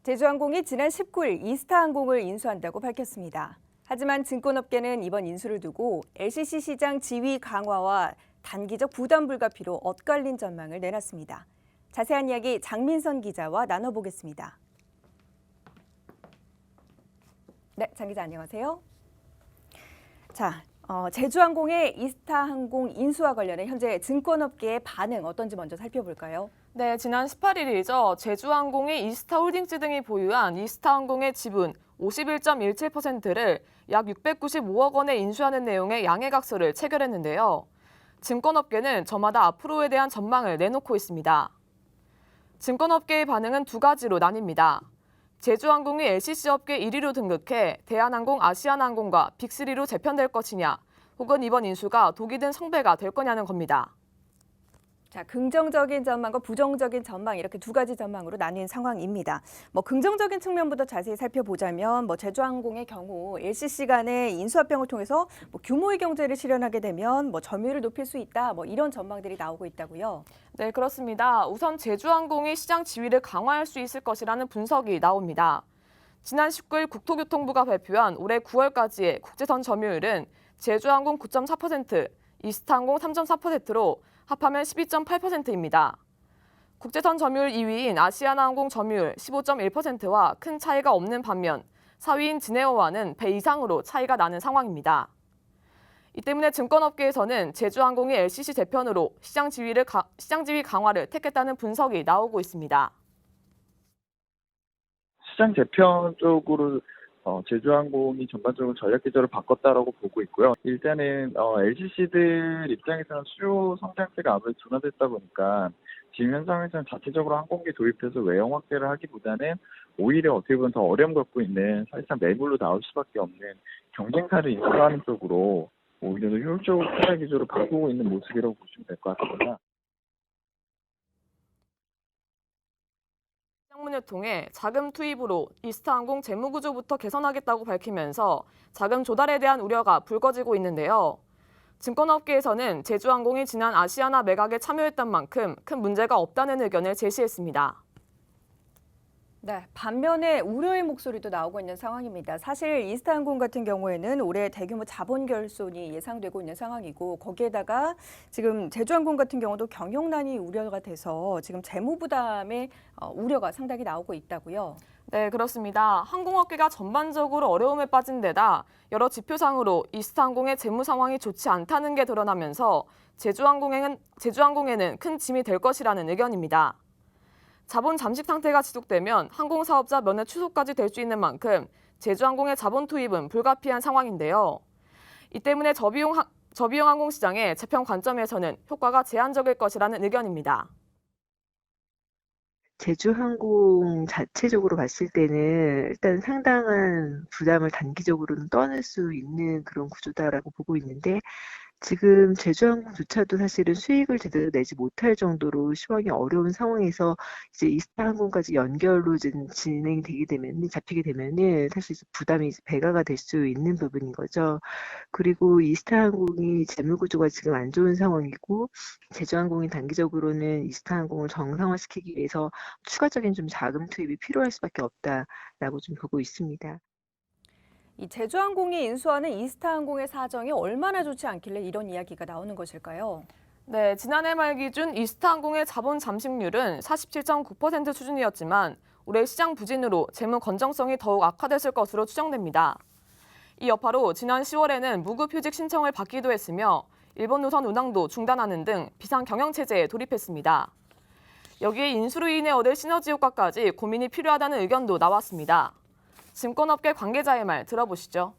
제주항공이 지난 19일 이스타항공을 인수한다고 밝혔습니다. 하지만 증권업계는 이번 인수를 두고 LCC 시장 지위 강화와 단기적 부담 불가피로 엇갈린 전망을 내놨습니다. 자세한 이야기 장민선 기자와 나눠보겠습니다. 네, 장 기자 안녕하세요. 자, 제주항공의 이스타항공 인수와 관련해 현재 증권업계의 반응 어떤지 먼저 살펴볼까요? 네, 지난 18일이죠. 제주항공이 이스타홀딩스 등이 보유한 이스타항공의 지분 51.17%를 약 695억 원에 인수하는 내용의 양해각서를 체결했는데요. 증권업계는 저마다 앞으로에 대한 전망을 내놓고 있습니다. 증권업계의 반응은 두 가지로 나뉩니다. 제주항공이 LCC 업계 1위로 등극해 대한항공, 아시아나항공과 빅3로 재편될 것이냐, 혹은 이번 인수가 독이 든 성배가 될 거냐는 겁니다. 자, 긍정적인 전망과 부정적인 전망 이렇게 두 가지 전망으로 나뉜 상황입니다. 긍정적인 측면부터 자세히 살펴보자면 제주항공의 경우 LCC 간의 인수합병을 통해서 규모의 경제를 실현하게 되면 점유율을 높일 수 있다 이런 전망들이 나오고 있다고요. 네, 그렇습니다. 우선 제주항공이 시장 지위를 강화할 수 있을 것이라는 분석이 나옵니다. 지난 19일 국토교통부가 발표한 올해 9월까지의 국제선 점유율은 제주항공 9.4%, 이스타항공 3.4%로 합하면 12.8%입니다. 국제선 점유율 2위인 아시아나항공 점유율 15.1%와 큰 차이가 없는 반면 4위인 진에어와는 배 이상으로 차이가 나는 상황입니다. 이 때문에 증권업계에서는 제주항공이 LCC 재편으로 시장 지위 강화를 택했다는 분석이 나오고 있습니다. 시장 재편 쪽으로 제주항공이 전반적으로 전략 기조를 바꿨다라고 보고 있고요. 일단은 LCC들 입장에서는 수요 성장세가 아무래도 둔화됐다 보니까 지금 현상에서는 자체적으로 항공기 도입해서 외형 확대를 하기보다는 오히려 어떻게 보면 더 어려움 갖고 있는 사실상 매물로 나올 수밖에 없는 경쟁사를 인수하는 쪽으로 오히려 더 효율적으로 투자 기조를 바꾸고 있는 모습이라고 보시면 될 것 같습니다. 시장문을 통해 자금 투입으로 이스타항공 재무구조부터 개선하겠다고 밝히면서 자금 조달에 대한 우려가 불거지고 있는데요. 증권업계에서는 제주항공이 지난 아시아나 매각에 참여했던 만큼 큰 문제가 없다는 의견을 제시했습니다. 네, 반면에 우려의 목소리도 나오고 있는 상황입니다. 사실 이스타항공 같은 경우에는 올해 대규모 자본 결손이 예상되고 있는 상황이고 거기에다가 지금 제주항공 같은 경우도 경영난이 우려가 돼서 지금 재무 부담의 우려가 상당히 나오고 있다고요. 네, 그렇습니다. 항공업계가 전반적으로 어려움에 빠진 데다 여러 지표상으로 이스타항공의 재무 상황이 좋지 않다는 게 드러나면서 제주항공에는 큰 짐이 될 것이라는 의견입니다. 자본 잠식 상태가 지속되면 항공사업자 면허 취소까지 될 수 있는 만큼 제주항공의 자본 투입은 불가피한 상황인데요. 이 때문에 저비용 항공시장의 재편 관점에서는 효과가 제한적일 것이라는 의견입니다. 제주항공 자체적으로 봤을 때는 일단 상당한 부담을 단기적으로는 떠날 수 있는 그런 구조다라고 보고 있는데 지금 제주항공조차도 사실은 수익을 제대로 내지 못할 정도로 시황이 어려운 상황에서 이제 이스타항공까지 연결로 진행이 되게 되면 잡히게 되면은 사실 부담이 배가가 될 수 있는 부분인 거죠. 그리고 이스타항공이 재무구조가 지금 안 좋은 상황이고 제주항공이 단기적으로는 이스타항공을 정상화시키기 위해서 추가적인 좀 자금 투입이 필요할 수밖에 없다라고 좀 보고 있습니다. 이 제주항공이 인수하는 이스타항공의 사정이 얼마나 좋지 않길래 이런 이야기가 나오는 것일까요? 네, 지난해 말 기준 이스타항공의 자본 잠식률은 47.9% 수준이었지만 올해 시장 부진으로 재무 건전성이 더욱 악화됐을 것으로 추정됩니다. 이 여파로 지난 10월에는 무급휴직 신청을 받기도 했으며 일본 노선 운항도 중단하는 등 비상 경영체제에 돌입했습니다. 여기에 인수로 인해 얻을 시너지 효과까지 고민이 필요하다는 의견도 나왔습니다. 증권업계 관계자의 말 들어보시죠.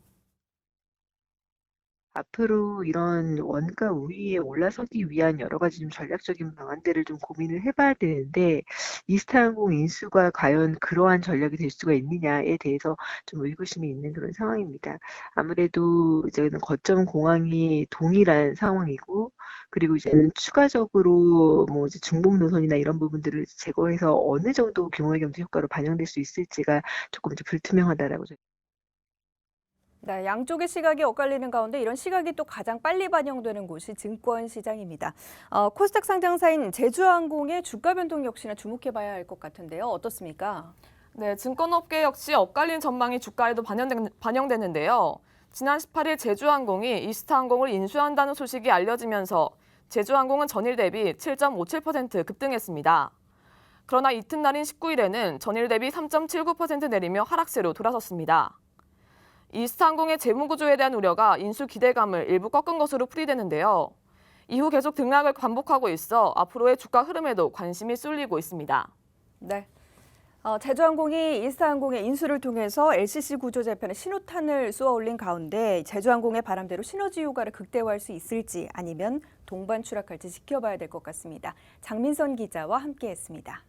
앞으로 이런 원가 우위에 올라서기 위한 여러 가지 좀 전략적인 방안들을 좀 고민을 해봐야 되는데 이스타항공 인수가 과연 그러한 전략이 될 수가 있느냐에 대해서 좀 의구심이 있는 그런 상황입니다. 아무래도 이제는 거점 공항이 동일한 상황이고 그리고 이제는 추가적으로 이제 중복 노선이나 이런 부분들을 제거해서 어느 정도 규모의 경제 효과로 반영될 수 있을지가 조금 좀 불투명하다라고 네, 양쪽의 시각이 엇갈리는 가운데 이런 시각이 또 가장 빨리 반영되는 곳이 증권시장입니다. 코스닥 상장사인 제주항공의 주가 변동 역시나 주목해봐야 할 것 같은데요. 어떻습니까? 네, 증권업계 역시 엇갈린 전망이 주가에도 반영됐는데요. 지난 18일 제주항공이 이스타항공을 인수한다는 소식이 알려지면서 제주항공은 전일 대비 7.57% 급등했습니다. 그러나 이튿날인 19일에는 전일 대비 3.79% 내리며 하락세로 돌아섰습니다. 이스타항공의 재무구조에 대한 우려가 인수 기대감을 일부 꺾은 것으로 풀이되는데요. 이후 계속 등락을 반복하고 있어 앞으로의 주가 흐름에도 관심이 쏠리고 있습니다. 네. 제주항공이 이스타항공의 인수를 통해서 LCC 구조 재편에 신호탄을 쏘아 올린 가운데 제주항공의 바람대로 시너지 효과를 극대화할 수 있을지 아니면 동반 추락할지 지켜봐야 될 것 같습니다. 장민선 기자와 함께했습니다.